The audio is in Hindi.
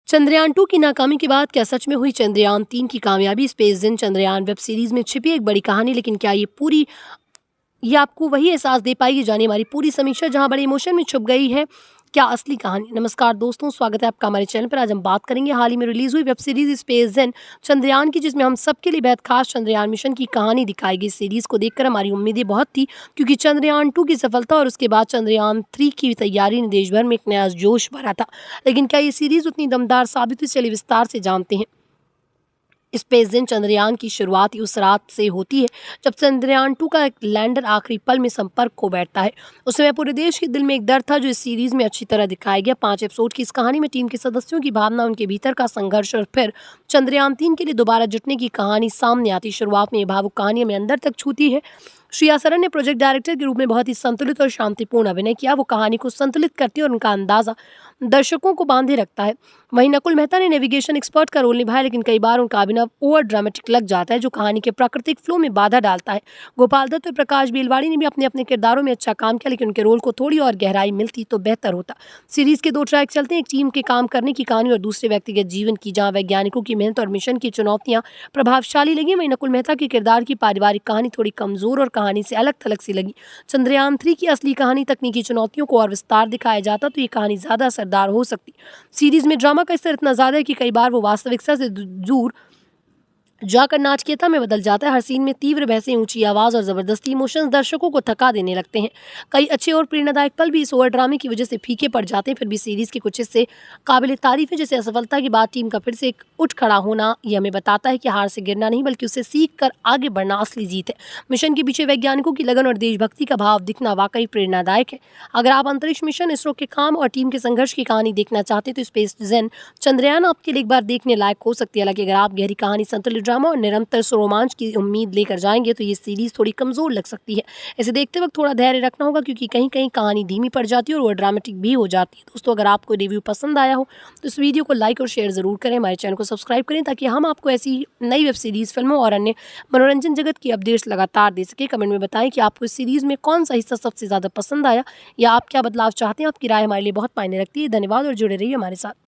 चंद्रयान 2 की नाकामी के बाद क्या सच में हुई चंद्रयान 3 की कामयाबी? स्पेस जिन चंद्रयान वेब सीरीज में छिपी एक बड़ी कहानी, लेकिन क्या ये आपको वही एहसास दे पाएगी? जाने हमारी पूरी समीक्षा जहां बड़े इमोशन में छुप गई है क्या असली कहानी। नमस्कार दोस्तों, स्वागत है आपका हमारे चैनल पर। आज हम बात करेंगे हाल ही में रिलीज हुई वेब सीरीज स्पेस जेन चंद्रयान की, जिसमें हम सबके लिए बेहद खास चंद्रयान मिशन की कहानी दिखाई गई। सीरीज को देखकर हमारी उम्मीदें बहुत थी, क्योंकि चंद्रयान 2 की सफलता और उसके बाद चंद्रयान 3 की तैयारी ने देश भर में एक नया जोश भरा था। लेकिन क्या ये सीरीज उतनी दमदार साबित हुई? चलिए विस्तार से जानते हैं। स्पेस जिन चंद्रयान की शुरुआत ही उस रात से होती है जब चंद्रयान 2 का एक लैंडर आखिरी पल में संपर्क खो बैठता है। उस समय पूरे देश के दिल में एक डर था, जो इस सीरीज में अच्छी तरह दिखाया गया। 5 एपिसोड की इस कहानी में टीम के सदस्यों की भावना, उनके भीतर का संघर्ष और फिर चंद्रयान 3 के लिए दोबारा जुटने की कहानी सामने आती। शुरुआत में ये भावुक कहानी हमें अंदर तक छूती है। श्रेया सरन ने प्रोजेक्ट डायरेक्टर के रूप में बहुत ही संतुलित और शांतिपूर्ण अभिनय किया। वो कहानी को संतुलित करती है और उनका अंदाजा दर्शकों को बांधे रखता है। वहीं नकुल मेहता ने नेविगेशन एक्सपर्ट का रोल निभाया, लेकिन कई बार उनका अभिनय ओवर ड्रामेटिक लग जाता है, जो कहानी के प्राकृतिक फ्लो में बाधा डालता है। गोपाल दत्त और प्रकाश बेलवाड़ी ने भी अपने अपने किरदारों में अच्छा काम किया, लेकिन उनके रोल को थोड़ी और गहराई मिलती तो बेहतर होता। सीरीज के 2 ट्रैक चलते हैं, एक टीम के काम करने की कहानी और दूसरे व्यक्तिगत जीवन की, जहाँ वैज्ञानिकों की मेहनत और मिशन की चुनौतियां प्रभावशाली लगी। वहीं नकुल मेहता के किरदार की पारिवारिक कहानी थोड़ी कमजोर और कहानी से अलग थलग सी लगी। चंद्रयान 3 की असली कहानी तकनीकी चुनौतियों को और विस्तार दिखाया जाता तो ये कहानी ज्यादा असरदार हो सकती। सीरीज में ड्रामा का स्तर इतना ज्यादा है कि कई बार वो वास्तविकता से दूर जाकर नाटकीयता में बदल जाता है। हर सीन में तीव्र बहसें, ऊंची आवाज और जबरदस्ती इमोशंस दर्शकों को थका देने लगते हैं। कई अच्छे और प्रेरणादायक पल भी इस ओवर ड्रामे की वजह से फीके पड़ जाते हैं। फिर भी सीरीज के कुछ हिस्से काबिल तारीफ है, जैसे असफलता के बाद टीम का फिर से एक उठ खड़ा होना। यह हमें बताता है कि हार से गिरना नहीं, बल्कि उससे सीख कर आगे बढ़ना असली जीत है। मिशन के पीछे वैज्ञानिकों की लगन और देशभक्ति का भाव दिखना वाकई प्रेरणादायक है। अगर आप अंतरिक्ष मिशन, इसरो के काम और टीम के संघर्ष की कहानी देखना चाहते हैं तो स्पेस जेन चंद्रयान आपके लिए एक बार देखने लायक हो सकती है। हालांकि अगर आप गहरी कहानी, संतुलित ड्रामा और निरंतर रोमांच की उम्मीद लेकर जाएंगे तो ये सीरीज थोड़ी कमजोर लग सकती है। इसे देखते वक्त थोड़ा धैर्य रखना होगा, क्योंकि कहीं कहीं कहानी धीमी पड़ जाती है और वो ड्रामेटिक भी हो जाती है। दोस्तों, अगर आपको रिव्यू पसंद आया हो तो इस वीडियो को लाइक और शेयर जरूर करें। हमारे चैनल को सब्सक्राइब करें, ताकि हम आपको ऐसी नई वेब सीरीज, फिल्मों और अन्य मनोरंजन जगत की अपडेट्स लगातार दे सके। कमेंट में बताएं कि आपको इस सीरीज में कौन सा हिस्सा सबसे ज्यादा पसंद आया, या आप क्या बदलाव चाहते हैं। आपकी राय हमारे लिए बहुत मायने रखती है। धन्यवाद और जुड़े रहिए हमारे साथ।